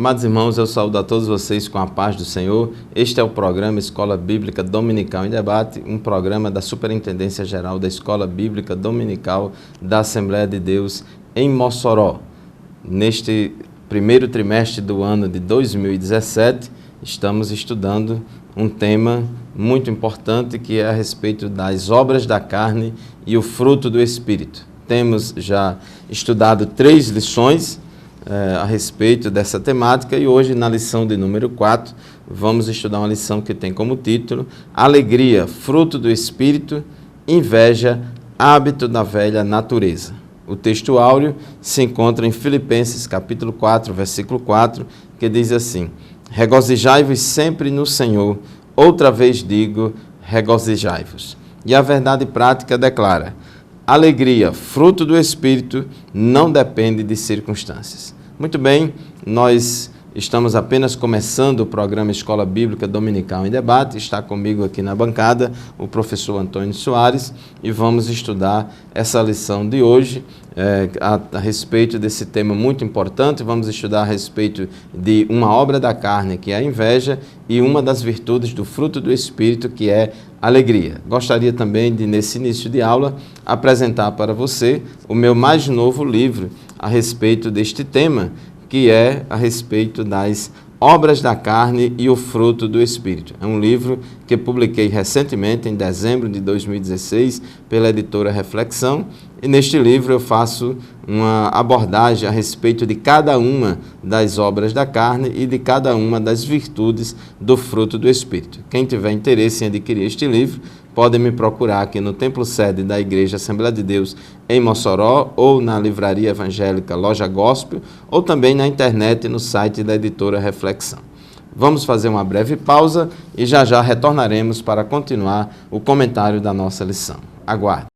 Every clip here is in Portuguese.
Amados irmãos, eu saúdo a todos vocês com a paz do Senhor. Este é o programa Escola Bíblica Dominical em Debate, um programa da Superintendência Geral da Escola Bíblica Dominical da Assembleia de Deus em Mossoró. Neste primeiro trimestre do ano de 2017, estamos estudando um tema muito importante que é a respeito das obras da carne e o fruto do Espírito. Temos já estudado 3 lições a respeito dessa temática e hoje, na lição de número 4, vamos estudar uma lição que tem como título Alegria, fruto do Espírito, inveja, hábito da velha natureza. O texto áureo se encontra em Filipenses capítulo 4, versículo 4, que diz assim: regozijai-vos sempre no Senhor, outra vez digo, regozijai-vos. E a verdade prática declara: alegria, fruto do Espírito, não depende de circunstâncias. Muito bem, nós estamos apenas começando o programa Escola Bíblica Dominical em Debate. Está comigo aqui na bancada o professor Antônio Soares e vamos estudar essa lição de hoje a respeito desse tema muito importante. Vamos estudar a respeito de uma obra da carne, que é a inveja, e uma das virtudes do fruto do Espírito, que é alegria. Gostaria também de, nesse início de aula, apresentar para você o meu mais novo livro a respeito deste tema, que é a respeito das obras da carne e o fruto do Espírito. É um livro que publiquei recentemente, em dezembro de 2016, pela editora Reflexão, e neste livro eu faço uma abordagem a respeito de cada uma das obras da carne e de cada uma das virtudes do fruto do Espírito. Quem tiver interesse em adquirir este livro, pode me procurar aqui no Templo Sede da Igreja Assembleia de Deus em Mossoró, ou na Livraria Evangélica Loja Gospel, ou também na internet no site da editora Reflexão. Vamos fazer uma breve pausa e já já retornaremos para continuar o comentário da nossa lição. Aguarde.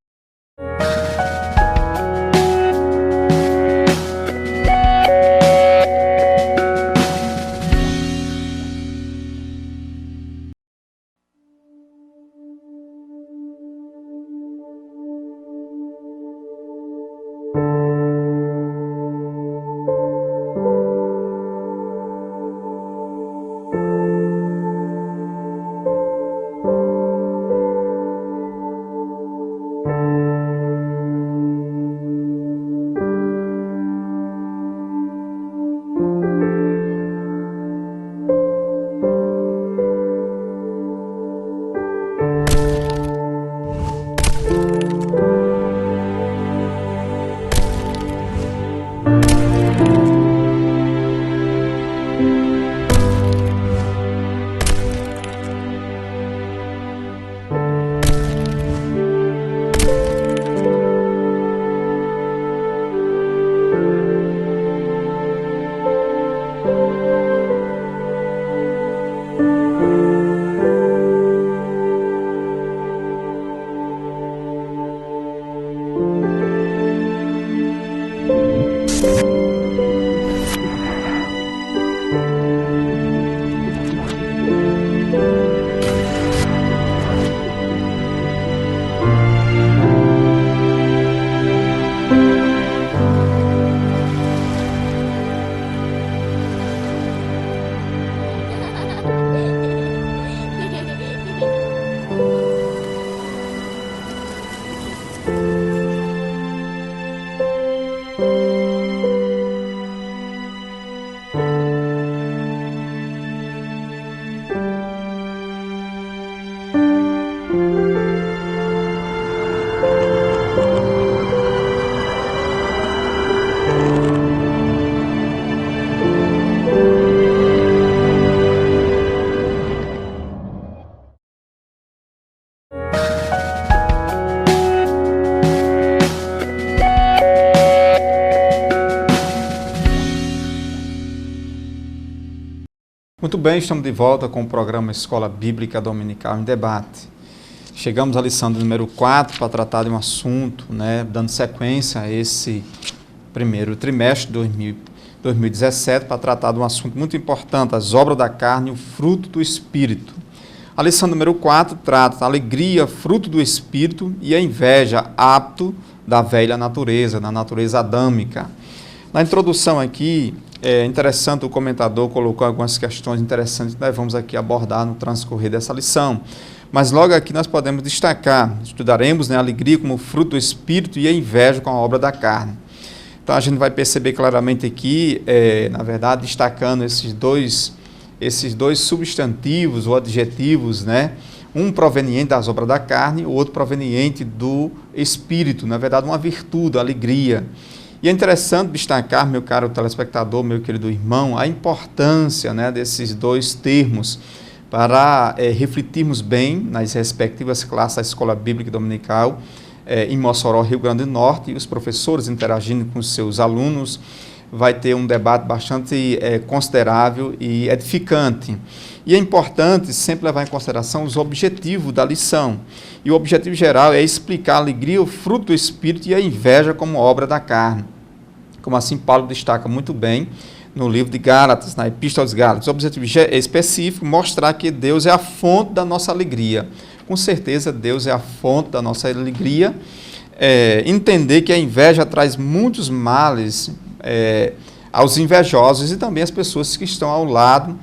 Muito bem, estamos de volta com o programa Escola Bíblica Dominical em Debate. Chegamos à lição do número 4 para tratar de um assunto, dando sequência a esse primeiro trimestre de 2017, para tratar de um assunto muito importante, as obras da carne e o fruto do Espírito. A lição número 4 trata a alegria, fruto do Espírito, e a inveja, hábito da velha natureza, da natureza adâmica. Na introdução aqui, É interessante, o comentador colocou algumas questões interessantes que nós vamos aqui abordar no transcorrer dessa lição. Mas logo aqui nós podemos destacar, estudaremos, né, a alegria como fruto do Espírito e a inveja com a obra da carne. Então a gente vai perceber claramente aqui, na verdade, destacando esses dois substantivos ou adjetivos, né? Um proveniente das obras da carne, o outro proveniente do Espírito, na verdade uma virtude, a alegria. E é interessante destacar, meu caro telespectador, meu querido irmão, a importância, né, desses dois termos para refletirmos bem nas respectivas classes da Escola Bíblica Dominical em Mossoró, Rio Grande do Norte, e os professores interagindo com os seus alunos. Vai ter um debate bastante considerável e edificante. E é importante sempre levar em consideração os objetivos da lição. E o objetivo geral é explicar a alegria, o fruto do Espírito e a inveja como obra da carne. Como assim Paulo destaca muito bem no livro de Gálatas, na Epístola aos Gálatas. O objetivo específico é mostrar que Deus é a fonte da nossa alegria. Com certeza Deus é a fonte da nossa alegria. Entender que a inveja traz muitos males aos invejosos e também às pessoas que estão ao lado,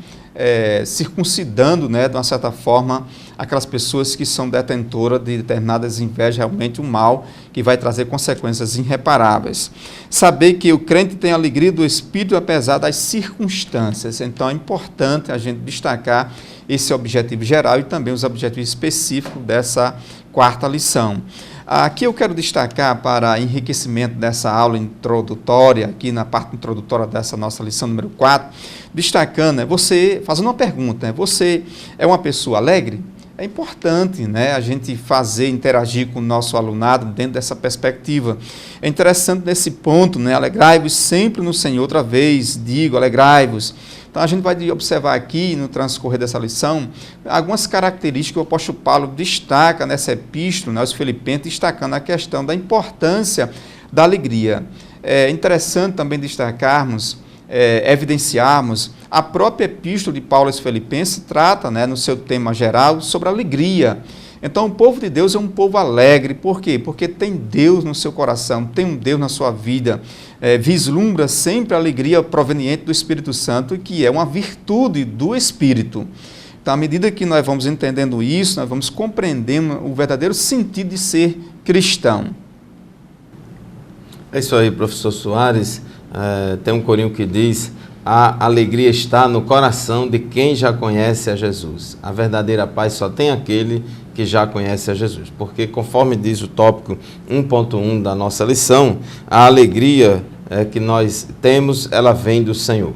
circuncidando, né, de uma certa forma, aquelas pessoas que são detentoras de determinadas invejas, realmente um mal que vai trazer consequências irreparáveis. Saber que o crente tem a alegria do Espírito apesar das circunstâncias. Então é importante a gente destacar esse objetivo geral e também os objetivos específicos dessa quarta lição. Aqui eu quero destacar, para enriquecimento dessa aula introdutória, aqui na parte introdutória dessa nossa lição número 4, destacando, fazendo uma pergunta, você é uma pessoa alegre? É importante, né, a gente interagir com o nosso alunado dentro dessa perspectiva. É interessante nesse ponto, né, alegrai-vos sempre no Senhor, outra vez digo, alegrai-vos. Então a gente vai observar aqui, no transcorrer dessa lição, algumas características que o apóstolo Paulo destaca nessa epístola, aos Filipenses, destacando a questão da importância da alegria. É interessante também destacarmos, evidenciarmos, a própria epístola de Paulo aos Filipenses trata, né, no seu tema geral, sobre a alegria. Então o povo de Deus é um povo alegre. Por quê? Porque tem Deus no seu coração, tem um Deus na sua vida, vislumbra sempre a alegria proveniente do Espírito Santo, que é uma virtude do Espírito. Então, à medida que nós vamos entendendo isso, nós vamos compreendendo o verdadeiro sentido de ser cristão. É isso aí, professor Soares. Tem um corinho que diz: a alegria está no coração de quem já conhece a Jesus. A verdadeira paz só tem aquele que já conhece a Jesus. Porque, conforme diz o tópico 1.1 da nossa lição, a alegria que nós temos, ela vem do Senhor.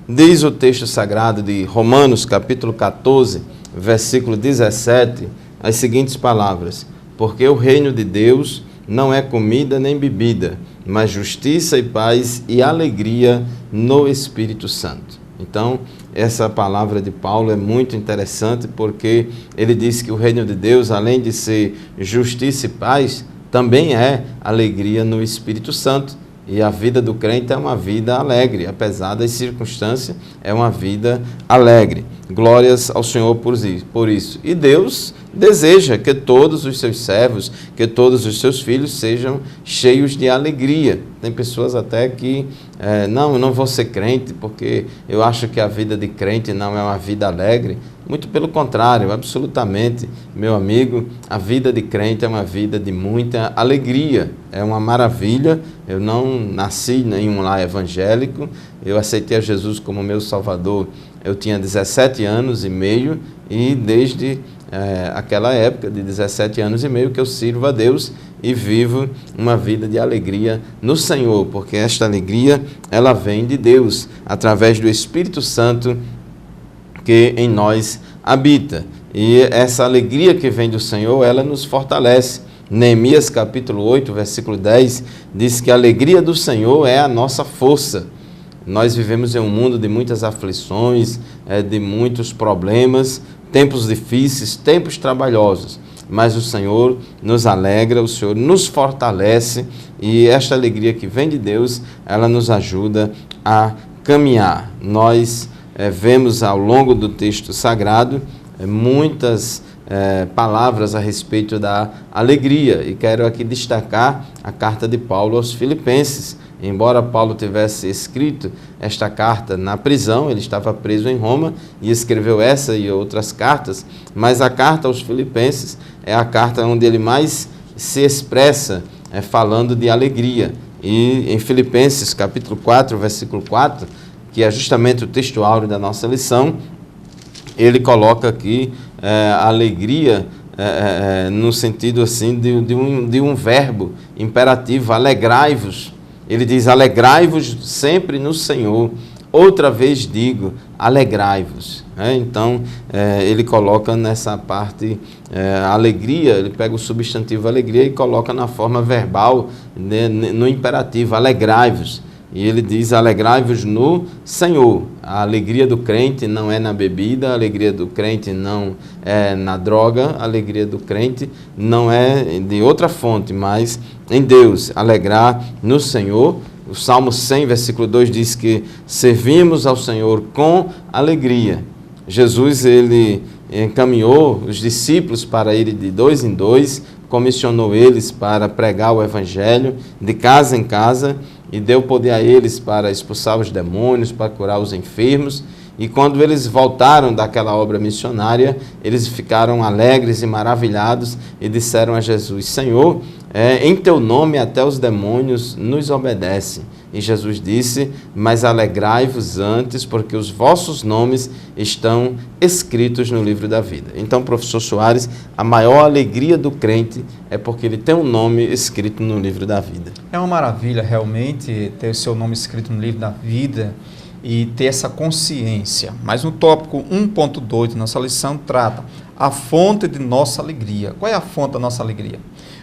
Diz o texto sagrado de Romanos, capítulo 14, versículo 17, as seguintes palavras: porque o reino de Deus não é comida nem bebida, mas justiça e paz e alegria no Espírito Santo. Então, essa palavra de Paulo é muito interessante, porque ele diz que o reino de Deus, além de ser justiça e paz, também é alegria no Espírito Santo. E a vida do crente é uma vida alegre, apesar das circunstâncias, é uma vida alegre. Glórias ao Senhor por isso. E Deus deseja que todos os seus servos, que todos os seus filhos sejam cheios de alegria. Tem pessoas até que, eu não vou ser crente porque eu acho que a vida de crente não é uma vida alegre. Muito pelo contrário, absolutamente, meu amigo, a vida de crente é uma vida de muita alegria, é uma maravilha. Eu não nasci em um lar evangélico, eu aceitei a Jesus como meu Salvador, eu tinha 17 anos e meio e desde aquela época de 17 anos e meio que eu sirvo a Deus e vivo uma vida de alegria no Senhor, porque esta alegria, ela vem de Deus, através do Espírito Santo que em nós habita. E essa alegria que vem do Senhor, ela nos fortalece. Neemias capítulo 8, versículo 10, diz que a alegria do Senhor é a nossa força. Nós vivemos em um mundo de muitas aflições, de muitos problemas, tempos difíceis, tempos trabalhosos, mas o Senhor nos alegra, o Senhor nos fortalece, e esta alegria que vem de Deus, ela nos ajuda a caminhar. Nós vemos ao longo do texto sagrado muitas palavras a respeito da alegria, e quero aqui destacar a carta de Paulo aos Filipenses, embora Paulo tivesse escrito esta carta na prisão, ele estava preso em Roma e escreveu essa e outras cartas, mas a carta aos Filipenses é a carta onde ele mais se expressa falando de alegria. E em Filipenses capítulo 4, versículo 4, que é justamente o texto áureo da nossa lição, ele coloca aqui a alegria no sentido assim de um verbo imperativo, alegrai-vos. Ele diz, alegrai-vos sempre no Senhor. Outra vez digo, alegrai-vos. Então, ele coloca nessa parte alegria, ele pega o substantivo alegria e coloca na forma verbal, né, no imperativo, alegrai-vos. E ele diz, alegrai-vos no Senhor. A alegria do crente não é na bebida, a alegria do crente não é na droga, a alegria do crente não é de outra fonte, mas em Deus. Alegrar no Senhor. O Salmo 100, versículo 2 diz que servimos ao Senhor com alegria. Jesus, ele encaminhou os discípulos para ir de 2 em 2, comissionou eles para pregar o Evangelho de casa em casa e deu poder a eles para expulsar os demônios, para curar os enfermos. E quando eles voltaram daquela obra missionária, eles ficaram alegres e maravilhados e disseram a Jesus, Senhor, em teu nome até os demônios nos obedecem. E Jesus disse, mas alegrai-vos antes, porque os vossos nomes estão escritos no livro da vida. Então, professor Soares, a maior alegria do crente é porque ele tem um nome escrito no livro da vida. É uma maravilha realmente ter o seu nome escrito no livro da vida e ter essa consciência. Mas no tópico 1.2 da nossa lição trata a fonte de nossa alegria. Qual é a fonte da nossa alegria?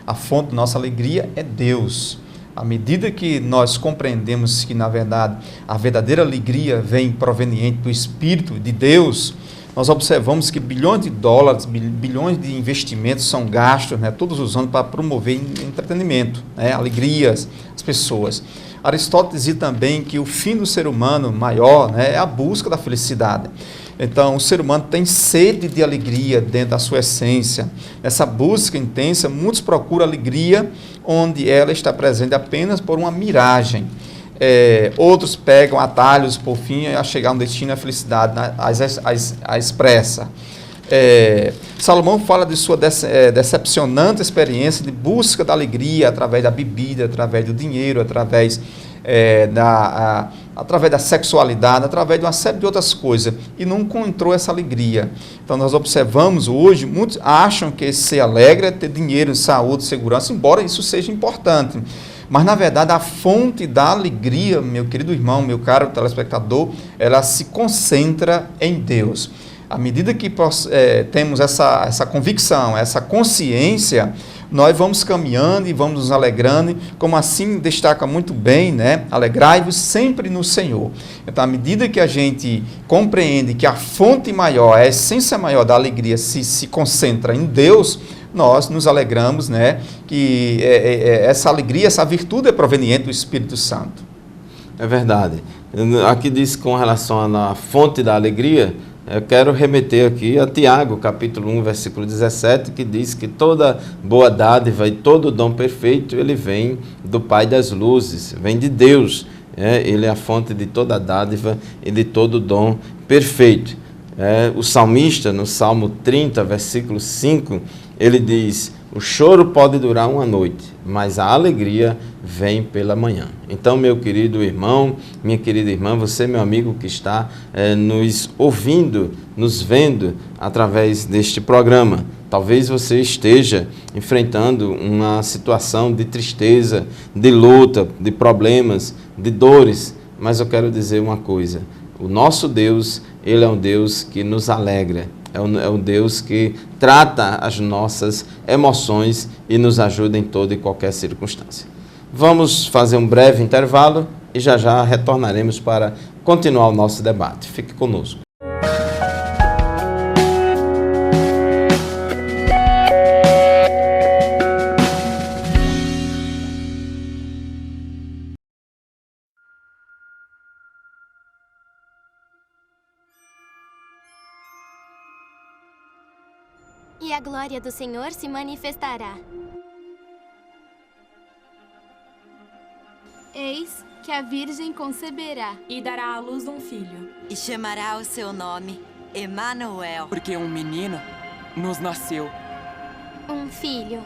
A fonte da nossa alegria é Deus. À medida que nós compreendemos que, na verdade, a verdadeira alegria vem proveniente do Espírito de Deus, nós observamos que bilhões de dólares, bilhões de investimentos são gastos, né, todos os anos para promover entretenimento, né, alegrias às pessoas. Aristóteles dizia também que o fim do ser humano maior, né, é a busca da felicidade. Então, o ser humano tem sede de alegria dentro da sua essência. Nessa busca intensa, muitos procuram alegria onde ela está presente apenas por uma miragem. Outros pegam atalhos por fim a chegar a um destino e a felicidade a expressa. Salomão fala de sua decepcionante experiência de busca da alegria através da bebida, através do dinheiro, através da sexualidade, através de uma série de outras coisas, e não encontrou essa alegria. Então nós observamos hoje, muitos acham que ser alegre é ter dinheiro, saúde, segurança, embora isso seja importante. Mas, na verdade, a fonte da alegria, meu querido irmão, meu caro telespectador, ela se concentra em Deus. À medida que temos essa convicção, essa consciência, nós vamos caminhando e vamos nos alegrando, como assim destaca muito bem, né? Alegrai-vos sempre no Senhor. Então, à medida que a gente compreende que a fonte maior, a essência maior da alegria se concentra em Deus, nós nos alegramos, né? Que essa alegria, essa virtude é proveniente do Espírito Santo. É verdade. Aqui diz com relação à fonte da alegria, eu quero remeter aqui a Tiago, capítulo 1, versículo 17, que diz que toda boa dádiva e todo dom perfeito, ele vem do Pai das luzes, vem de Deus. Ele é a fonte de toda dádiva e de todo dom perfeito. O salmista, no Salmo 30, versículo 5, ele diz, o choro pode durar uma noite, mas a alegria vem pela manhã. Então, meu querido irmão, minha querida irmã, você, meu amigo que está nos ouvindo, nos vendo através deste programa, talvez você esteja enfrentando uma situação de tristeza, de luta, de problemas, de dores, mas eu quero dizer uma coisa, o nosso Deus, ele é um Deus que nos alegra, é um Deus que trata as nossas emoções e nos ajuda em toda e qualquer circunstância. Vamos fazer um breve intervalo e já já retornaremos para continuar o nosso debate. Fique conosco. E a glória do Senhor se manifestará. Eis que a Virgem conceberá e dará à luz um filho. E chamará o seu nome Emanuel. Porque um menino nos nasceu. Um filho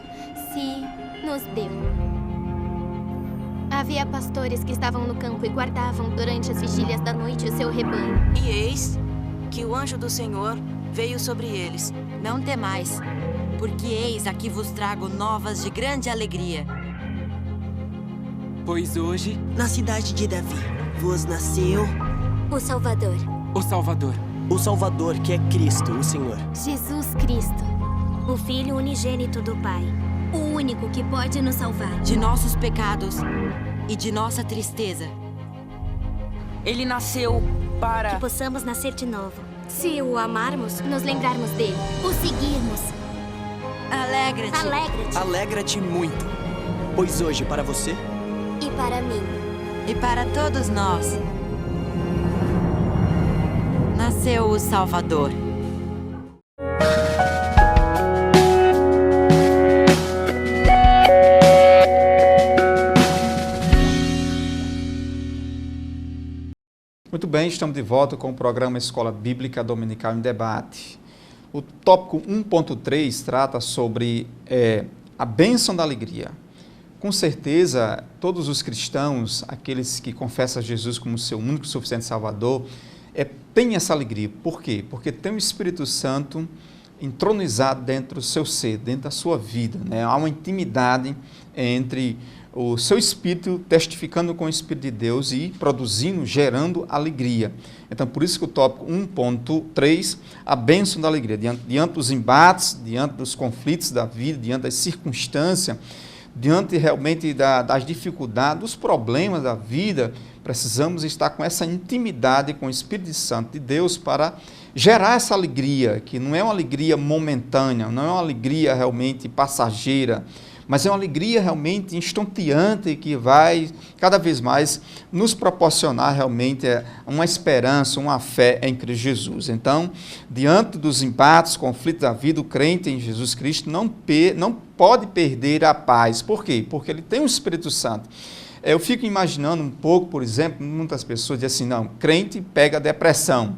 se nos deu. Havia pastores que estavam no campo e guardavam durante as vigílias da noite o seu rebanho. E eis que o anjo do Senhor veio sobre eles. Não temais, porque eis aqui vos trago novas de grande alegria. Pois hoje, Na cidade de Davi vos nasceu O Salvador, o Salvador, o Salvador, que é Cristo, o Senhor. Jesus Cristo, o Filho unigênito do Pai, o único que pode nos salvar. De nossos pecados e de nossa tristeza. ele nasceu para... Que possamos nascer de novo. Se o amarmos, nos lembrarmos dele, o seguirmos. Alegra-te. Alegra-te. Alegra-te muito, pois hoje para você E para mim. E para todos nós, nasceu o Salvador. Muito bem, estamos de volta com o programa Escola Bíblica Dominical em Debate. O tópico 1.3 trata sobre a bênção da alegria. Com certeza, todos os cristãos, aqueles que confessam Jesus como seu único e suficiente Salvador, têm essa alegria. Por quê? Porque tem o Espírito Santo entronizado dentro do seu ser, dentro da sua vida, né? Há uma intimidade entre o seu espírito testificando com o Espírito de Deus e produzindo, gerando alegria. Então, por isso que o tópico 1.3, a bênção da alegria, diante dos embates, diante dos conflitos da vida, diante das circunstâncias, diante realmente das dificuldades, dos problemas da vida, precisamos estar com essa intimidade com o Espírito Santo de Deus para gerar essa alegria, que não é uma alegria momentânea, não é uma alegria realmente passageira, mas é uma alegria realmente estonteante que vai cada vez mais nos proporcionar realmente uma esperança, uma fé em Cristo Jesus. Então, diante dos embates, conflitos da vida, o crente em Jesus Cristo não pode perder a paz. Por quê? Porque ele tem o Espírito Santo. Eu fico imaginando um pouco, por exemplo, muitas pessoas dizem assim, não, crente pega depressão.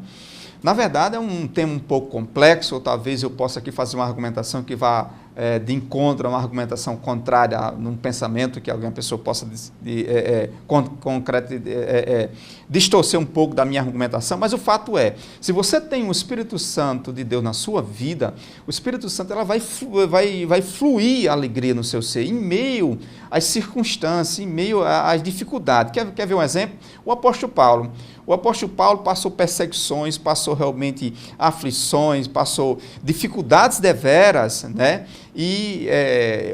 Na verdade, é um tema um pouco complexo, ou talvez eu possa aqui fazer uma argumentação que vá de encontro a uma argumentação contrária num pensamento que alguma pessoa possa distorcer um pouco da minha argumentação, mas o fato é, se você tem o Espírito Santo de Deus na sua vida, o Espírito Santo ela vai fluir a alegria no seu ser, em meio às circunstâncias, em meio às dificuldades. Quer ver um exemplo? O apóstolo Paulo. O apóstolo Paulo passou perseguições, passou realmente aflições, passou dificuldades deveras, né? E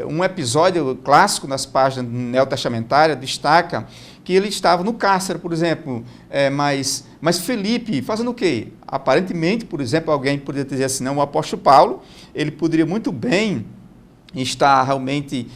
um episódio clássico nas páginas neotestamentárias destaca que ele estava no cárcere, por exemplo, mas Felipe, fazendo o quê? Aparentemente, por exemplo, alguém poderia dizer assim, não, o apóstolo Paulo, ele poderia muito bem estar realmente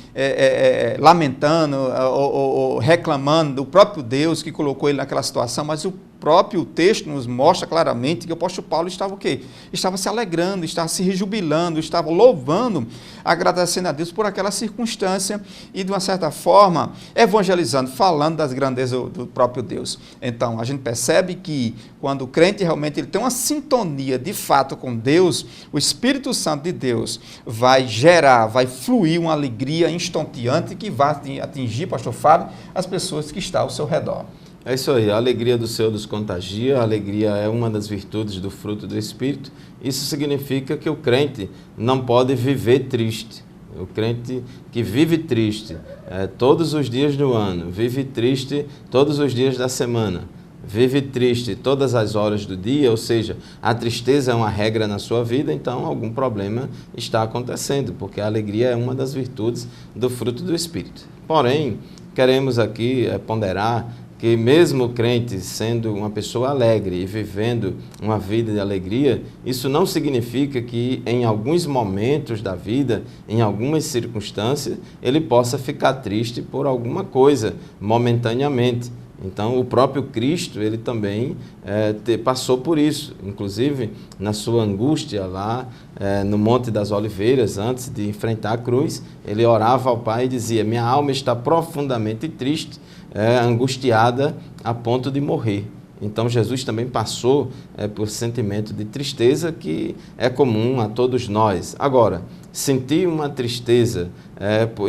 lamentando ou reclamando do próprio Deus que colocou ele naquela situação, mas o próprio texto nos mostra claramente que o apóstolo Paulo estava o quê? Estava se alegrando, estava se rejubilando, estava louvando, agradecendo a Deus por aquela circunstância e, de uma certa forma, evangelizando, falando das grandezas do próprio Deus. Então, a gente percebe que quando o crente realmente ele tem uma sintonia de fato com Deus, o Espírito Santo de Deus vai gerar, vai fluir uma alegria estonteante que vai atingir, pastor Fábio, as pessoas que estão ao seu redor. É isso aí, a alegria do Senhor nos contagia, a alegria é uma das virtudes do fruto do Espírito. Isso significa que o crente não pode viver triste. O crente que vive triste todos os dias do ano, vive triste todos os dias da semana, vive triste todas as horas do dia, ou seja, a tristeza é uma regra na sua vida, então algum problema está acontecendo, porque a alegria é uma das virtudes do fruto do Espírito. Porém, queremos aqui ponderar que mesmo o crente sendo uma pessoa alegre e vivendo uma vida de alegria, isso não significa que em alguns momentos da vida, em algumas circunstâncias, ele possa ficar triste por alguma coisa, momentaneamente. Então, o próprio Cristo, ele também passou por isso, inclusive na sua angústia lá no Monte das Oliveiras, antes de enfrentar a cruz, ele orava ao Pai e dizia, minha alma está profundamente triste, angustiada a ponto de morrer. Então Jesus também passou por sentimento de tristeza que é comum a todos nós. Agora, sentir uma tristeza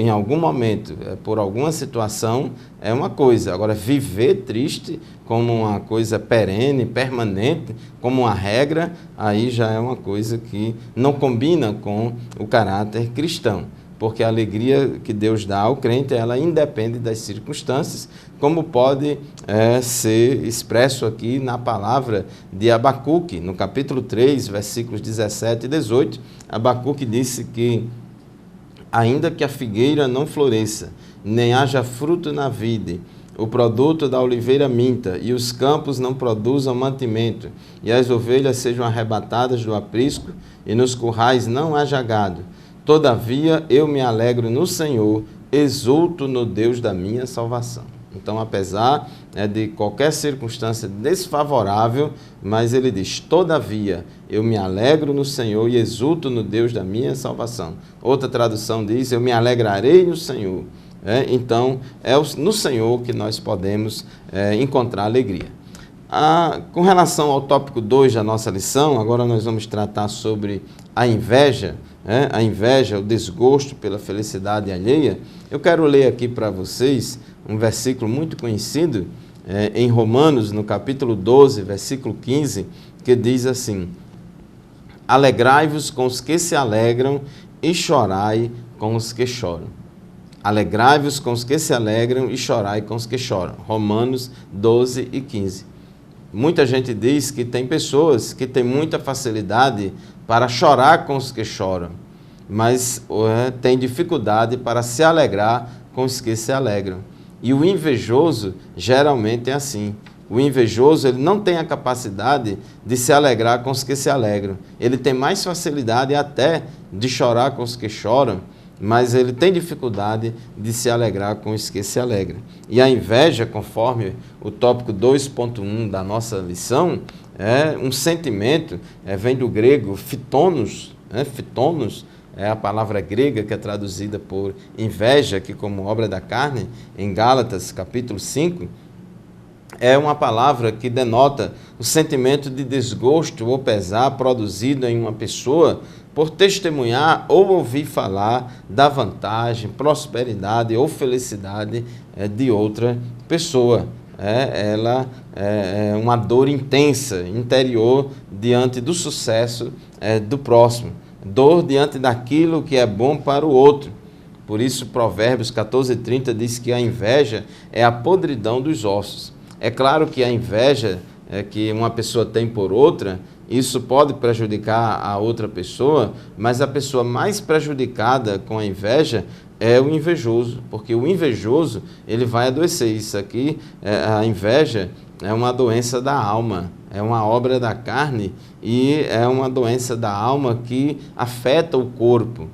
em algum momento, por alguma situação, é uma coisa. Agora, viver triste como uma coisa perene, permanente, como uma regra, aí já é uma coisa que não combina com o caráter cristão. Porque a alegria que Deus dá ao crente, ela independe das circunstâncias, como pode ser expresso aqui na palavra de Abacuque, no capítulo 3, versículos 17 e 18, Abacuque disse que, ainda que a figueira não floresça, nem haja fruto na vide, o produto da oliveira minta, e os campos não produzam mantimento, e as ovelhas sejam arrebatadas do aprisco, e nos currais não haja gado, todavia eu me alegro no Senhor, exulto no Deus da minha salvação. Então, apesar de qualquer circunstância desfavorável, mas ele diz, todavia eu me alegro no Senhor e exulto no Deus da minha salvação. Outra tradução diz, eu me alegrarei no Senhor. Então, é no Senhor que nós podemos encontrar alegria. Com relação ao tópico 2 da nossa lição, agora nós vamos tratar sobre a inveja, a inveja, o desgosto pela felicidade alheia. Eu quero ler aqui para vocês um versículo muito conhecido em Romanos, no capítulo 12, versículo 15, que diz assim, alegrai-vos com os que se alegram e chorai com os que choram. Alegrai-vos com os que se alegram e chorai com os que choram. Romanos 12 e 15. Muita gente diz que tem pessoas que têm muita facilidade para chorar com os que choram, mas tem dificuldade para se alegrar com os que se alegram. E o invejoso geralmente é assim. O invejoso, ele não tem a capacidade de se alegrar com os que se alegram. Ele tem mais facilidade até de chorar com os que choram, mas ele tem dificuldade de se alegrar com os que se alegram. E a inveja, conforme o tópico 2.1 da nossa lição, é um sentimento, vem do grego phytonos, phytonos é a palavra grega que é traduzida por inveja, que como obra da carne, em Gálatas capítulo 5, é uma palavra que denota o sentimento de desgosto ou pesar produzido em uma pessoa por testemunhar ou ouvir falar da vantagem, prosperidade ou felicidade de outra pessoa. Ela é uma dor intensa, interior, diante do sucesso do próximo. Dor diante daquilo que é bom para o outro. Por isso, Provérbios 14:30 diz que a inveja é a podridão dos ossos. É claro que a inveja que uma pessoa tem por outra, isso pode prejudicar a outra pessoa, mas a pessoa mais prejudicada com a inveja é o invejoso, porque o invejoso, ele vai adoecer. Isso aqui, a inveja é uma doença da alma, é uma obra da carne e é uma doença da alma que afeta o corpo.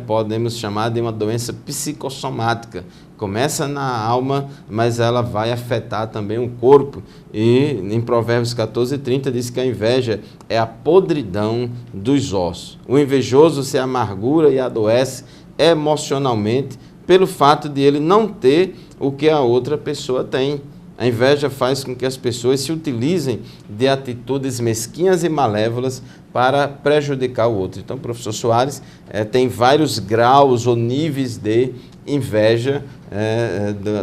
Podemos chamar de uma doença psicossomática. Começa na alma, mas ela vai afetar também o corpo. E em Provérbios 14:30 diz que a inveja é a podridão dos ossos. O invejoso se amargura e adoece emocionalmente pelo fato de ele não ter o que a outra pessoa tem. A inveja faz com que as pessoas se utilizem de atitudes mesquinhas e malévolas para prejudicar o outro. Então, o professor Soares tem vários graus ou níveis de inveja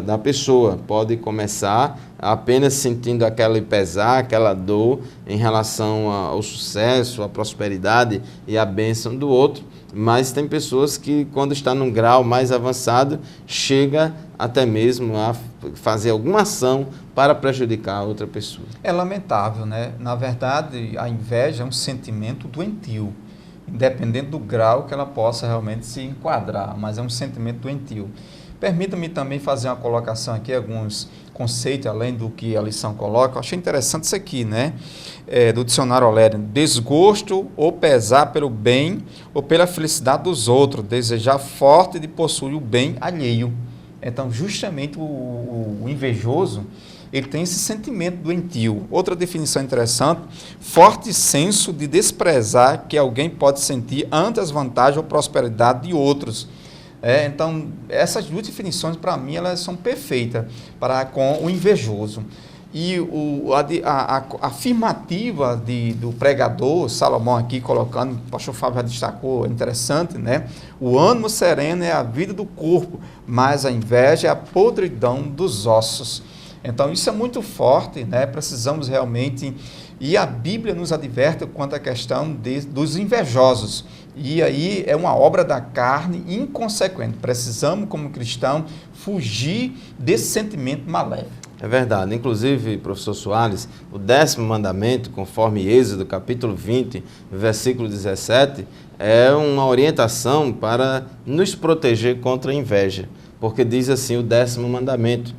da pessoa. Pode começar apenas sentindo aquele pesar, aquela dor em relação ao sucesso, à prosperidade e à bênção do outro, mas tem pessoas que, quando está num grau mais avançado, chega até mesmo a fazer alguma ação para prejudicar a outra pessoa. É lamentável, né? Na verdade, a inveja é um sentimento doentio, independente do grau que ela possa realmente se enquadrar, mas é um sentimento doentio. Permita-me também fazer uma colocação aqui, alguns conceitos, além do que a lição coloca. Eu achei interessante isso aqui, né? Do dicionário Olério. Desgosto ou pesar pelo bem ou pela felicidade dos outros, desejar forte de possuir o bem alheio. Então, justamente o invejoso, ele tem esse sentimento doentio. Outra definição interessante, forte senso de desprezar que alguém pode sentir ante as vantagens ou prosperidade de outros. Então, essas duas definições, para mim, elas são perfeitas com o invejoso. E a afirmativa do pregador, Salomão aqui colocando, o pastor Fábio já destacou, é interessante, né? O ânimo sereno é a vida do corpo, mas a inveja é a podridão dos ossos. Então, isso é muito forte, né? Precisamos realmente... E a Bíblia nos adverte quanto à questão dos invejosos. E aí é uma obra da carne inconsequente. Precisamos, como cristão, fugir desse sentimento maléfico. É verdade. Inclusive, professor Soares, o 10º mandamento, conforme Êxodo, capítulo 20, versículo 17, é uma orientação para nos proteger contra a inveja. Porque diz assim o 10º mandamento: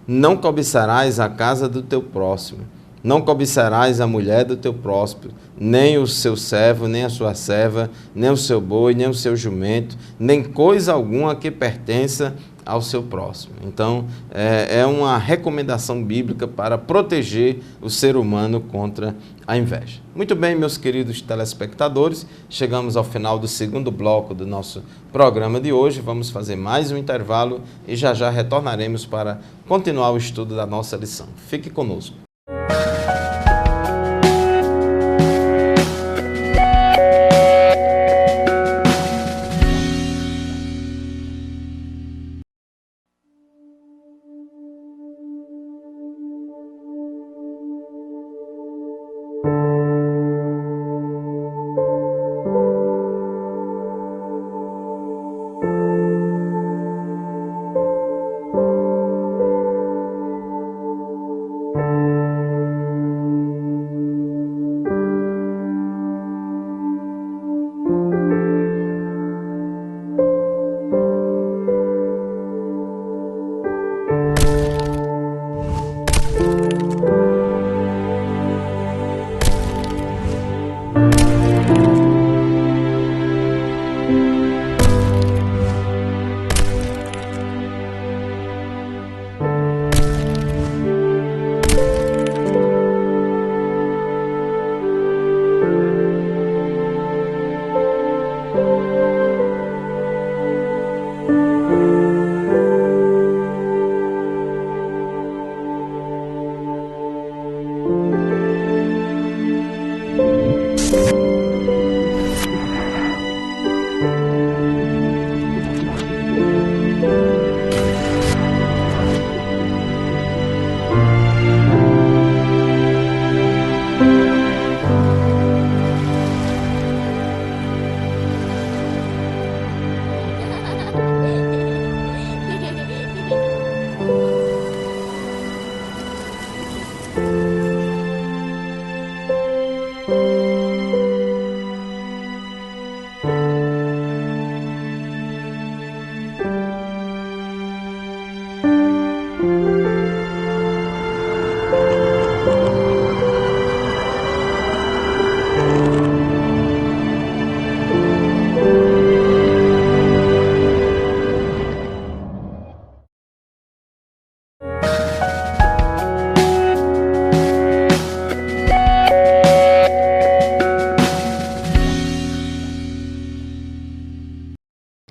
não cobiçarás a casa do teu próximo. Não cobiçarás a mulher do teu próximo, nem o seu servo, nem a sua serva, nem o seu boi, nem o seu jumento, nem coisa alguma que pertença ao seu próximo. Então, é uma recomendação bíblica para proteger o ser humano contra a inveja. Muito bem, meus queridos telespectadores, chegamos ao final do 2º bloco do nosso programa de hoje. Vamos fazer mais um intervalo e já já retornaremos para continuar o estudo da nossa lição. Fique conosco.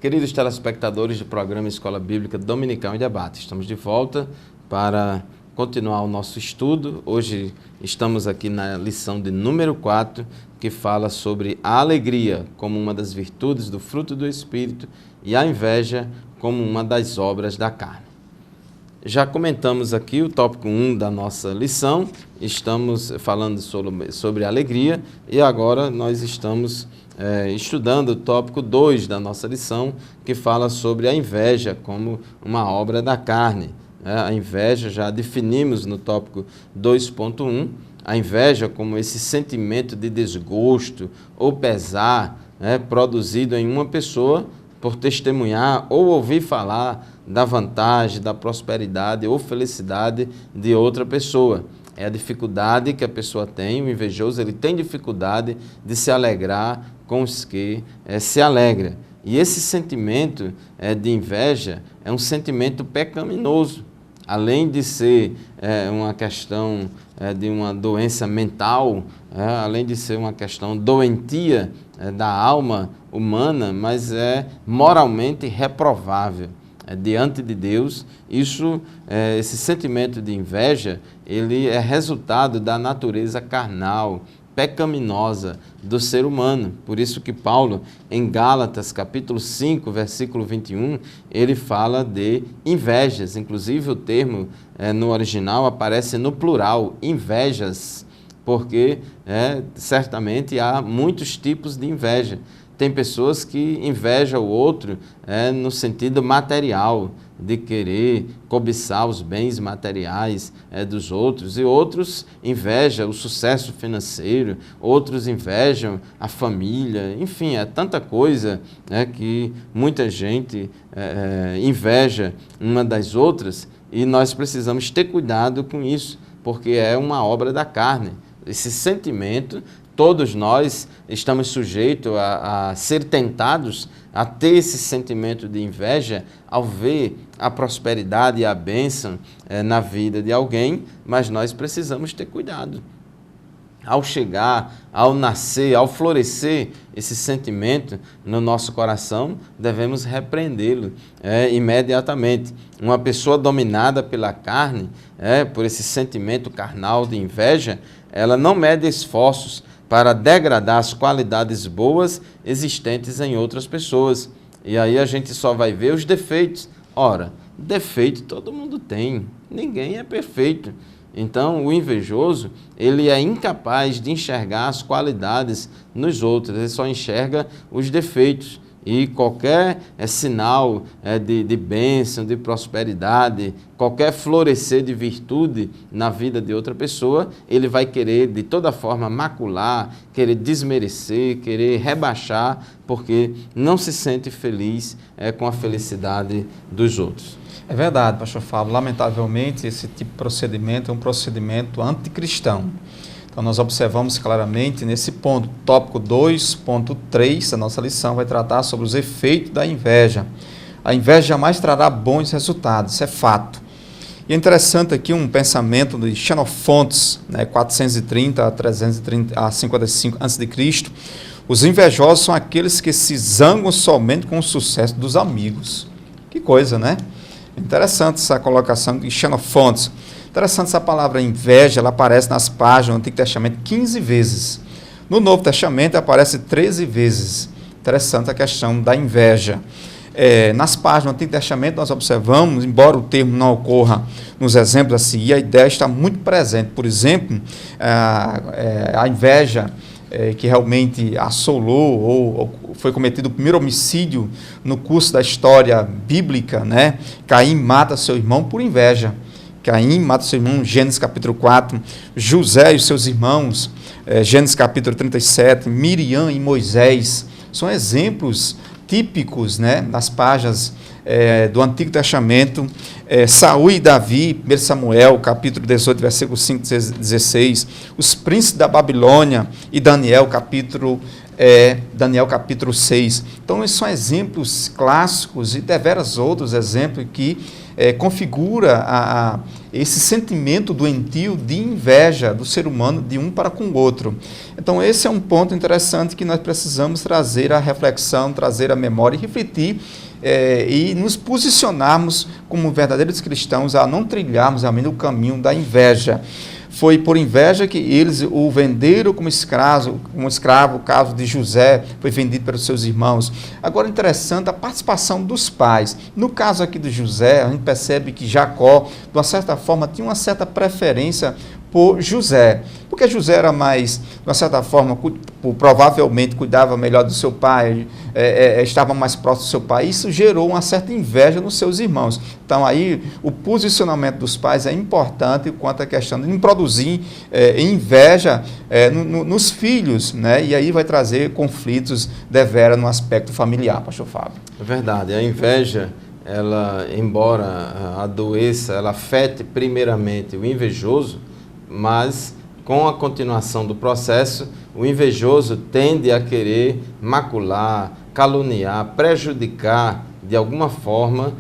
Queridos telespectadores do programa Escola Bíblica Dominical em Debate, estamos de volta para continuar o nosso estudo. Hoje estamos aqui na lição de número 4, que fala sobre a alegria como uma das virtudes do fruto do Espírito e a inveja como uma das obras da carne. Já comentamos aqui o tópico 1 da nossa lição, estamos falando sobre alegria e agora nós estamos estudando o tópico 2 da nossa lição, que fala sobre a inveja como uma obra da carne. A inveja já definimos no tópico 2.1, a inveja como esse sentimento de desgosto ou pesar produzido em uma pessoa por testemunhar ou ouvir falar da vantagem, da prosperidade ou felicidade de outra pessoa. É a dificuldade que a pessoa tem, o invejoso, ele tem dificuldade de se alegrar com os que se alegram. E esse sentimento de inveja é um sentimento pecaminoso. além de ser uma questão de uma doença mental, além de ser uma questão doentia da alma humana, mas é moralmente reprovável. Diante de Deus, esse sentimento de inveja, ele é resultado da natureza carnal, pecaminosa do ser humano. Por isso que Paulo, em Gálatas, capítulo 5, versículo 21, ele fala de invejas. Inclusive o termo no original aparece no plural, invejas, porque certamente há muitos tipos de inveja. Tem pessoas que invejam o outro no sentido material, de querer cobiçar os bens materiais dos outros, e outros invejam o sucesso financeiro, outros invejam a família, enfim, é tanta coisa que muita gente inveja uma das outras, e nós precisamos ter cuidado com isso, porque é uma obra da carne. Esse sentimento, todos nós estamos sujeitos a ser tentados a ter esse sentimento de inveja ao ver a prosperidade e a bênção na vida de alguém, mas nós precisamos ter cuidado. Ao chegar, ao nascer, ao florescer esse sentimento no nosso coração, devemos repreendê-lo imediatamente. Uma pessoa dominada pela carne, por esse sentimento carnal de inveja, ela não mede esforços para degradar as qualidades boas existentes em outras pessoas. E aí a gente só vai ver os defeitos. Ora, defeito todo mundo tem, ninguém é perfeito. Então, o invejoso, ele é incapaz de enxergar as qualidades nos outros, ele só enxerga os defeitos. E qualquer sinal de bênção, de prosperidade, qualquer florescer de virtude na vida de outra pessoa, ele vai querer de toda forma macular, querer desmerecer, querer rebaixar, porque não se sente feliz com a felicidade dos outros. É verdade, pastor Fábio. Lamentavelmente, esse tipo de procedimento é um procedimento anticristão. Então, nós observamos claramente nesse ponto, tópico 2.3 da nossa lição, vai tratar sobre os efeitos da inveja. A inveja jamais trará bons resultados, isso é fato. E é interessante aqui um pensamento de Xenofontes, 430 a 55 a.C. Os invejosos são aqueles que se zangam somente com o sucesso dos amigos. Que coisa, né? Interessante essa colocação de Xenofontes. Interessante essa palavra inveja, ela aparece nas páginas do Antigo Testamento 15 vezes. No Novo Testamento aparece 13 vezes. Interessante a questão da inveja. Nas páginas do Antigo Testamento nós observamos, embora o termo não ocorra nos exemplos a seguir, a ideia está muito presente. Por exemplo, a inveja que realmente assolou ou foi cometido o primeiro homicídio no curso da história bíblica, né? Caim mata seu irmão por inveja. Caim mata seu irmão, Gênesis capítulo 4, José e os seus irmãos, Gênesis capítulo 37, Miriam e Moisés, são exemplos típicos, né, nas páginas do Antigo Testamento. Saul e Davi, 1 Samuel, capítulo 18, versículo 5 e 16, os príncipes da Babilônia e Daniel, capítulo 6. Então, esses são exemplos clássicos e deveras outros exemplos que configura esse sentimento doentio de inveja do ser humano de um para com o outro. Então, esse é um ponto interessante que nós precisamos trazer à reflexão, trazer à memória e refletir e nos posicionarmos como verdadeiros cristãos a não trilharmos o caminho da inveja. Foi por inveja que eles o venderam como escravo, o caso de José foi vendido pelos seus irmãos. Agora, interessante a participação dos pais. No caso aqui de José, a gente percebe que Jacó, de uma certa forma, tinha uma certa preferência por José, porque José era mais, de uma certa forma, provavelmente cuidava melhor do seu pai, estava mais próximo do seu pai, isso gerou uma certa inveja nos seus irmãos. Então aí o posicionamento dos pais é importante quanto à questão de não produzir inveja nos filhos, né? E aí vai trazer conflitos devera no aspecto familiar, pastor Fábio. É verdade, a inveja, ela, embora adoeça, ela afete primeiramente o invejoso, mas com a continuação do processo, o invejoso tende a querer macular, caluniar, prejudicar de alguma forma,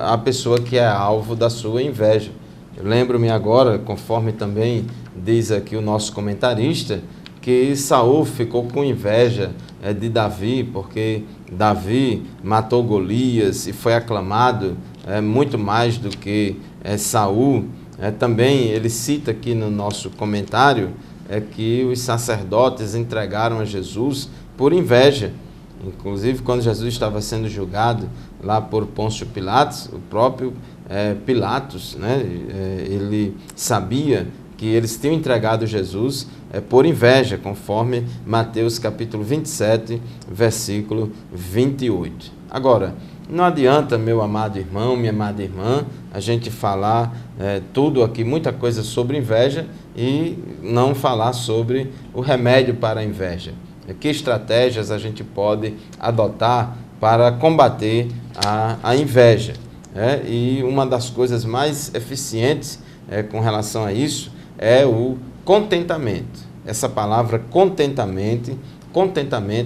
a pessoa que é alvo da sua inveja. Eu lembro-me agora, conforme também diz aqui o nosso comentarista, que Saul ficou com inveja de Davi, porque Davi matou Golias e foi aclamado muito mais do que Saul. Também ele cita aqui no nosso comentário que os sacerdotes entregaram a Jesus por inveja. Inclusive, quando Jesus estava sendo julgado lá por Pôncio Pilatos, o próprio Pilatos, ele sabia que eles tinham entregado Jesus por inveja, conforme Mateus capítulo 27, versículo 28. Agora, não adianta, meu amado irmão, minha amada irmã, a gente falar tudo aqui, muita coisa sobre inveja e não falar sobre o remédio para a inveja. Que estratégias a gente pode adotar para combater a inveja? E uma das coisas mais eficientes com relação a isso é o contentamento. Essa palavra contentamento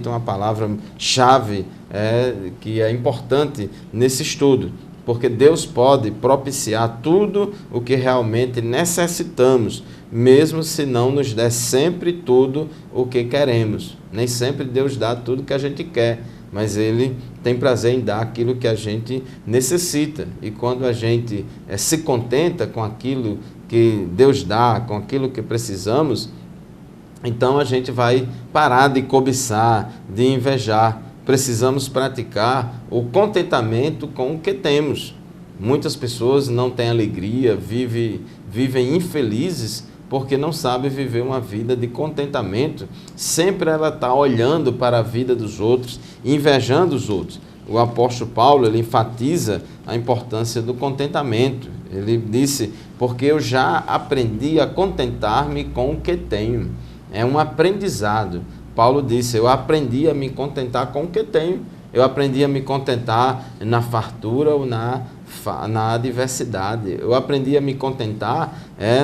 é uma palavra-chave que é importante nesse estudo, porque Deus pode propiciar tudo o que realmente necessitamos, mesmo se não nos der sempre tudo o que queremos. Nem sempre Deus dá tudo que a gente quer, mas Ele tem prazer em dar aquilo que a gente necessita. E quando a gente se contenta com aquilo que Deus dá, com aquilo que precisamos, então a gente vai parar de cobiçar, de invejar. Precisamos praticar o contentamento com o que temos. Muitas pessoas não têm alegria, vivem infelizes porque não sabem viver uma vida de contentamento. Sempre ela está olhando para a vida dos outros, invejando os outros. O apóstolo Paulo, ele enfatiza a importância do contentamento. Ele disse, porque eu já aprendi a contentar-me com o que tenho. É um aprendizado. Paulo disse, eu aprendi a me contentar com o que tenho. Eu aprendi a me contentar na fartura ou na adversidade. Eu aprendi a me contentar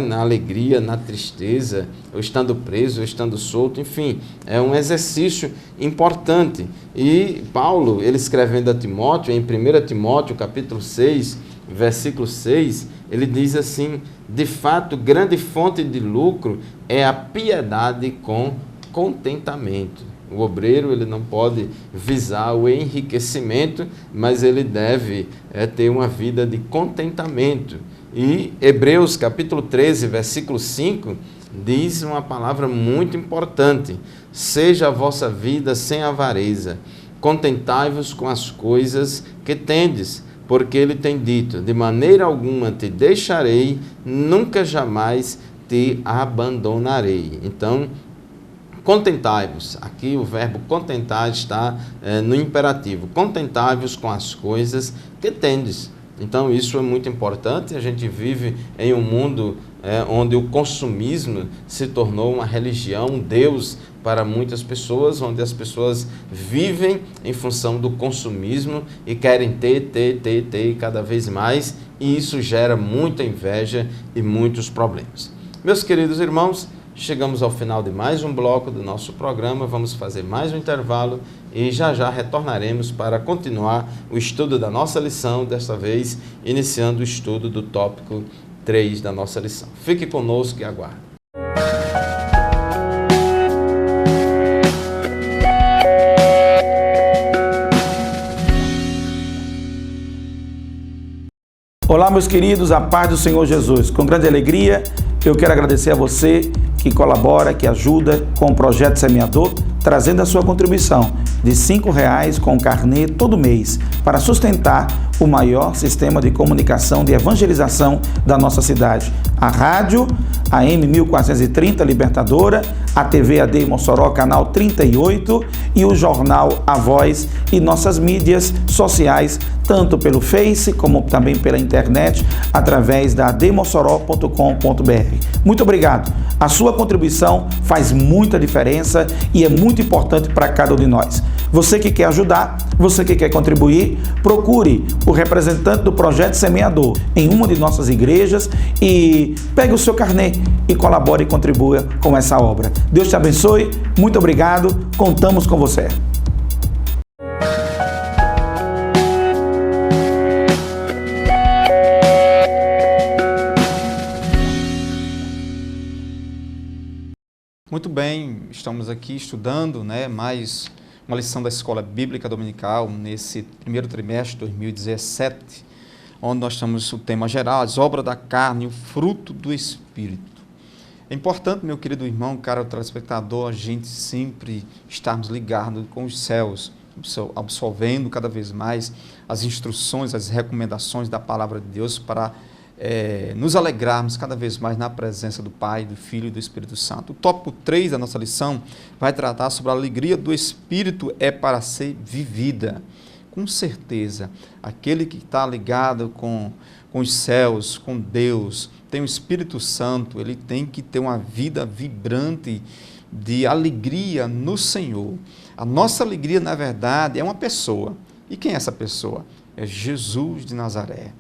na alegria, na tristeza, eu estando preso, eu estando solto, enfim. É um exercício importante. E Paulo, ele escrevendo a Timóteo, em 1 Timóteo, capítulo 6, versículo 6, ele diz assim, de fato, grande fonte de lucro é a piedade com contentamento. O obreiro, ele não pode visar o enriquecimento, mas ele deve ter uma vida de contentamento. E Hebreus capítulo 13, versículo 5, diz uma palavra muito importante. Seja a vossa vida sem avareza, contentai-vos com as coisas que tendes, porque ele tem dito, de maneira alguma te deixarei, nunca jamais te abandonarei. Então, contentai-vos, aqui o verbo contentar está no imperativo, contentai-vos com as coisas que tendes. Então isso é muito importante, a gente vive em um mundo onde o consumismo se tornou uma religião, um Deus para muitas pessoas, onde as pessoas vivem em função do consumismo e querem ter cada vez mais, e isso gera muita inveja e muitos problemas. Meus queridos irmãos, chegamos ao final de mais um bloco do nosso programa, vamos fazer mais um intervalo e já retornaremos para continuar o estudo da nossa lição, desta vez iniciando o estudo do tópico 3 da nossa lição. Fique conosco e aguarde. Olá, meus queridos, a paz do Senhor Jesus. Com grande alegria, eu quero agradecer a você que colabora, que ajuda com o Projeto Semeador, trazendo a sua contribuição de R$5 com carnê todo mês para sustentar o maior sistema de comunicação de evangelização da nossa cidade. A rádio AM 1430 Libertadora, a TV AD Mossoró, canal 38 e o jornal A Voz e nossas mídias sociais, tanto pelo Face como também pela internet, através da admossoró.com.br. Muito obrigado. A sua contribuição faz muita diferença e é muito importante para cada um de nós. Você que quer ajudar, você que quer contribuir, procure o representante do Projeto Semeador em uma de nossas igrejas e pegue o seu carnê e colabore e contribua com essa obra. Deus te abençoe, muito obrigado, contamos com você. Muito bem, estamos aqui estudando, mais uma lição da Escola Bíblica Dominical nesse primeiro trimestre de 2017, onde nós temos o tema geral, as obras da carne, o fruto do Espírito. É importante, meu querido irmão, caro telespectador, a gente sempre estarmos ligados com os céus, absorvendo cada vez mais as instruções, as recomendações da Palavra de Deus para nos alegrarmos cada vez mais na presença do Pai, do Filho e do Espírito Santo. O tópico 3 da nossa lição vai tratar sobre a alegria do Espírito é para ser vivida. Com certeza, aquele que está ligado com os céus, com Deus, tem o Espírito Santo, ele tem que ter uma vida vibrante de alegria no Senhor. A nossa alegria, na verdade, é uma pessoa. E quem é essa pessoa? É Jesus de Nazaré.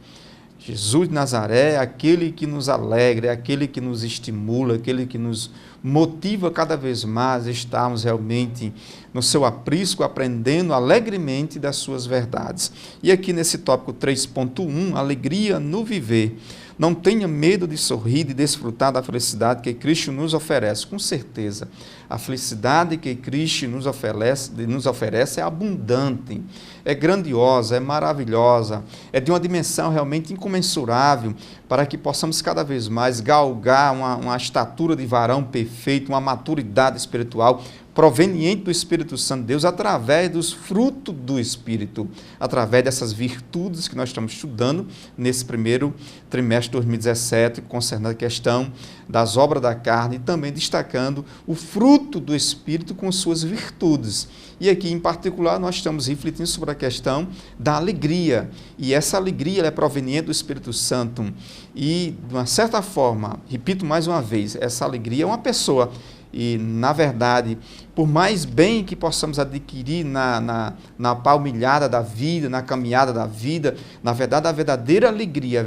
Jesus de Nazaré é aquele que nos alegra, é aquele que nos estimula, aquele que nos motiva cada vez mais a estarmos realmente no seu aprisco, aprendendo alegremente das suas verdades. E aqui nesse tópico 3.1, alegria no viver. Não tenha medo de sorrir, de desfrutar da felicidade que Cristo nos oferece. Com certeza, a felicidade que Cristo nos oferece é abundante, é grandiosa, é maravilhosa, é de uma dimensão realmente incomensurável, para que possamos cada vez mais galgar uma estatura de varão perfeito, uma maturidade espiritual proveniente do Espírito Santo de Deus, através dos frutos do Espírito, através dessas virtudes que nós estamos estudando nesse primeiro trimestre de 2017, concernendo a questão das obras da carne e também destacando o fruto do Espírito com suas virtudes. E aqui, em particular, nós estamos refletindo sobre a questão da alegria, e essa alegria ela é proveniente do Espírito Santo, e, de uma certa forma, repito mais uma vez, essa alegria é uma pessoa. E, na verdade, por mais bem que possamos adquirir na palmilhada da vida, na caminhada da vida, na verdade, a verdadeira alegria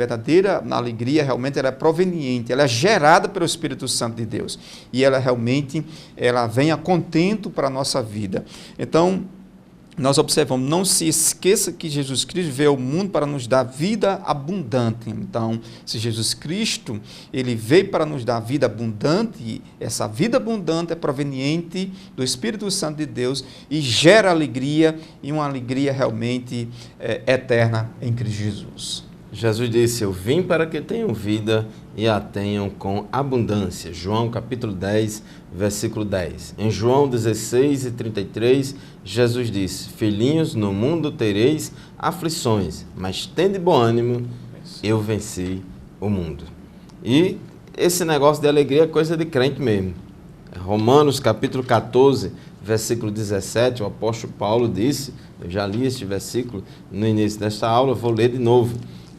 realmente ela é proveniente, ela é gerada pelo Espírito Santo de Deus. E ela realmente vem a contento para a nossa vida. Então, nós observamos, não se esqueça que Jesus Cristo veio ao mundo para nos dar vida abundante. Então, se Jesus Cristo, ele veio para nos dar vida abundante, essa vida abundante é proveniente do Espírito Santo de Deus e gera alegria, e uma alegria realmente eterna em Cristo Jesus. Jesus disse, eu vim para que tenham vida e a tenham com abundância. João capítulo 10, versículo 10. Em João 16 e 33, Jesus disse, filhinhos, no mundo tereis aflições, mas tende bom ânimo, eu venci o mundo. E esse negócio de alegria é coisa de crente mesmo. Romanos capítulo 14, versículo 17, o apóstolo Paulo disse, eu já li este versículo no início desta aula, vou ler de novo.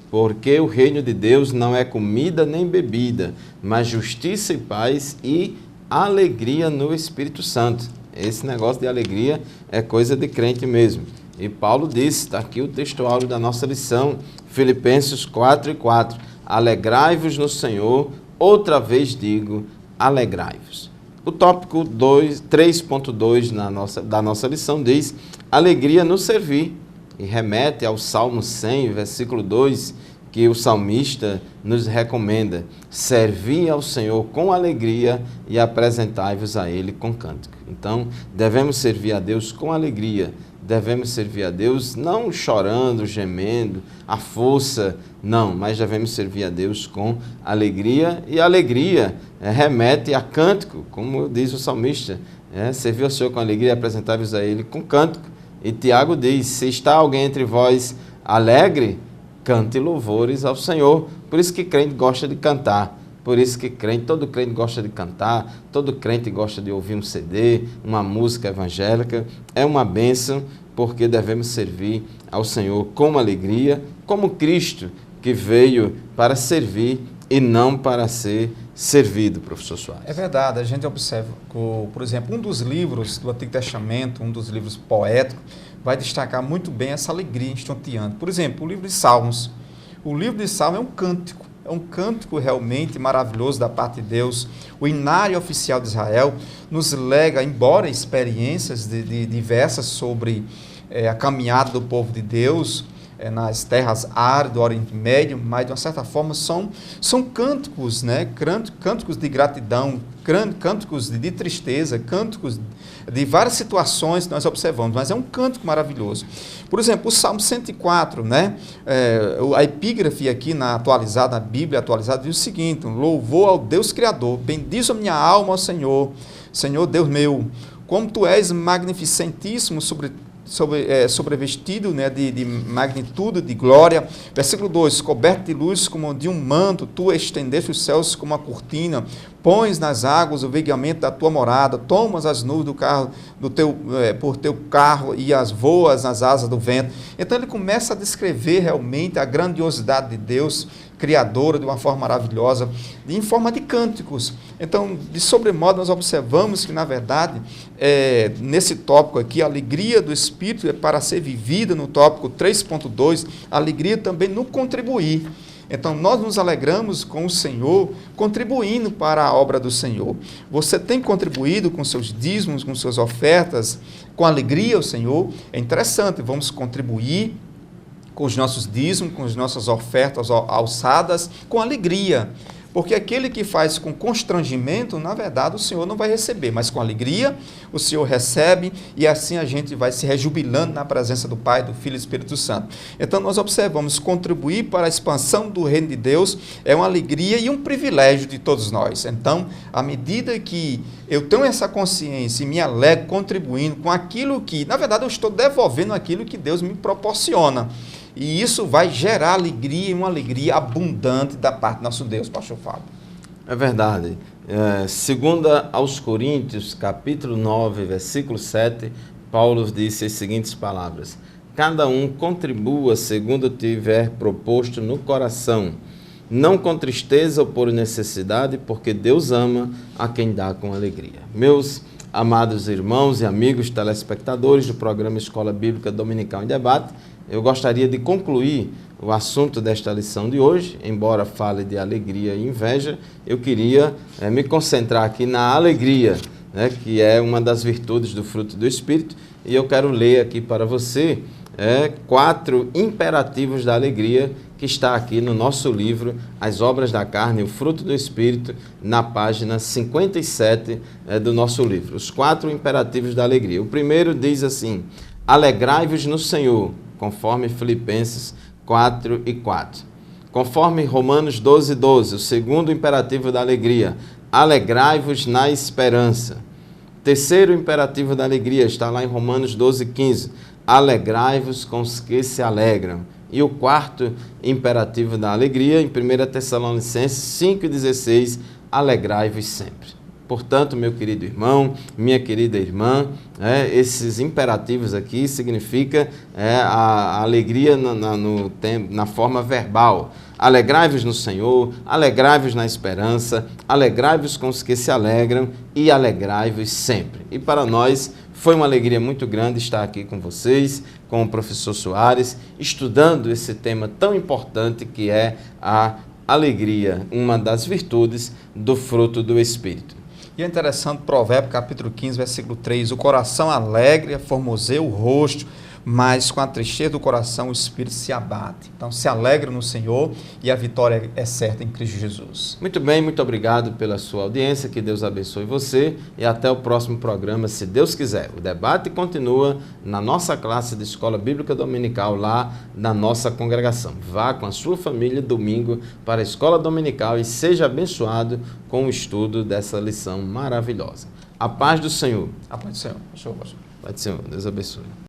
Porque o reino de Deus não é comida nem bebida, mas justiça e paz e alegria no Espírito Santo. Esse negócio de alegria é coisa de crente mesmo. E Paulo disse, está aqui o textuário da nossa lição, Filipenses 4:4. Alegrai-vos no Senhor, outra vez digo, alegrai-vos. O tópico 3.2 da nossa lição diz, alegria no servir. E remete ao Salmo 100, versículo 2, que o salmista nos recomenda, servi ao Senhor com alegria e apresentai-vos a Ele com cântico. Então, devemos servir a Deus com alegria, devemos servir a Deus não chorando, gemendo, à força, não, mas devemos servir a Deus com alegria, e alegria remete a cântico, como diz o salmista, servir ao Senhor com alegria e apresentai-vos a Ele com cântico. E Tiago diz, se está alguém entre vós alegre, cante louvores ao Senhor. Por isso que crente gosta de cantar, por isso que todo crente gosta de cantar, todo crente gosta de ouvir um CD, uma música evangélica. É uma bênção, porque devemos servir ao Senhor com alegria, como Cristo, que veio para servir e não para ser servido, professor Soares. É verdade, a gente observa, por exemplo, um dos livros do Antigo Testamento, um dos livros poéticos, vai destacar muito bem essa alegria estonteante. Por exemplo, o livro de Salmos. O livro de Salmos é um cântico realmente maravilhoso da parte de Deus. O Inário Oficial de Israel nos lega, embora experiências diversas sobre a caminhada do povo de Deus, nas terras áridas do Oriente Médio, mas de uma certa forma são cânticos, né? Cânticos de gratidão, cânticos de tristeza, cânticos de várias situações que nós observamos, mas é um cântico maravilhoso. Por exemplo, o Salmo 104, né? A epígrafe aqui na Bíblia atualizada diz o seguinte: louvor ao Deus Criador, bendiz a minha alma ao Senhor, Senhor Deus meu, como tu és magnificentíssimo sobrevestido, né, de magnitude, de glória. Versículo 2, coberto de luz como de um manto, tu estendeste os céus como uma cortina, pões nas águas o vegamento da tua morada, tomas as nuvens do carro por teu carro e as voas nas asas do vento. Então ele começa a descrever realmente a grandiosidade de Deus, criadora, de uma forma maravilhosa, em forma de cânticos. Então, de sobremodo, nós observamos que, na verdade, nesse tópico aqui, a alegria do Espírito é para ser vivida, no tópico 3.2, a alegria também no contribuir. Então, nós nos alegramos com o Senhor, contribuindo para a obra do Senhor. Você tem contribuído com seus dízimos, com suas ofertas, com alegria ao Senhor? É interessante, vamos contribuir com os nossos dízimos, com as nossas ofertas alçadas, com alegria. Porque aquele que faz com constrangimento, na verdade, o Senhor não vai receber, mas com alegria o Senhor recebe, e assim a gente vai se rejubilando na presença do Pai, do Filho e do Espírito Santo. Então nós observamos, contribuir para a expansão do reino de Deus é uma alegria e um privilégio de todos nós. Então, à medida que eu tenho essa consciência e me alegro contribuindo com aquilo que, na verdade, eu estou devolvendo aquilo que Deus me proporciona. E isso vai gerar alegria, e uma alegria abundante da parte do nosso Deus, pastor Fábio. É verdade. Segunda aos Coríntios, capítulo 9, versículo 7, Paulo disse as seguintes palavras: cada um contribua segundo tiver proposto no coração, não com tristeza ou por necessidade, porque Deus ama a quem dá com alegria. Meus amados irmãos e amigos telespectadores do programa Escola Bíblica Dominical em Debate, eu gostaria de concluir o assunto desta lição de hoje. Embora fale de alegria e inveja, eu queria me concentrar aqui na alegria, né, que é uma das virtudes do fruto do Espírito, e eu quero ler aqui para você 4 imperativos da alegria, que está aqui no nosso livro As Obras da Carne e o Fruto do Espírito, na página 57 do nosso livro. Os 4 imperativos da alegria. O primeiro diz assim: alegrai-vos no Senhor, conforme Filipenses 4:4. Conforme Romanos 12:12, o segundo imperativo da alegria: alegrai-vos na esperança. Terceiro imperativo da alegria está lá em Romanos 12:15. Alegrai-vos com os que se alegram. E o quarto imperativo da alegria, em 1 Tessalonicenses 5:16, alegrai-vos sempre. Portanto, meu querido irmão, minha querida irmã, esses imperativos aqui significam a alegria na forma verbal. Alegrai-vos no Senhor, alegrai-vos na esperança, alegrai-vos com os que se alegram e alegrai-vos sempre. E para nós foi uma alegria muito grande estar aqui com vocês, com o professor Soares, estudando esse tema tão importante que é a alegria, uma das virtudes do fruto do Espírito. E é interessante, Provérbio capítulo 15, versículo 3, o coração alegre formoseia o rosto, mas com a tristeza do coração o espírito se abate. Então se alegra no Senhor e a vitória é certa em Cristo Jesus. Muito bem, muito obrigado pela sua audiência, que Deus abençoe você e até o próximo programa, se Deus quiser. O debate continua na nossa classe de Escola Bíblica Dominical, lá na nossa congregação. Vá com a sua família domingo para a Escola Dominical e seja abençoado com o estudo dessa lição maravilhosa. A paz do Senhor. A paz do Senhor. Paz do Senhor. Deus abençoe.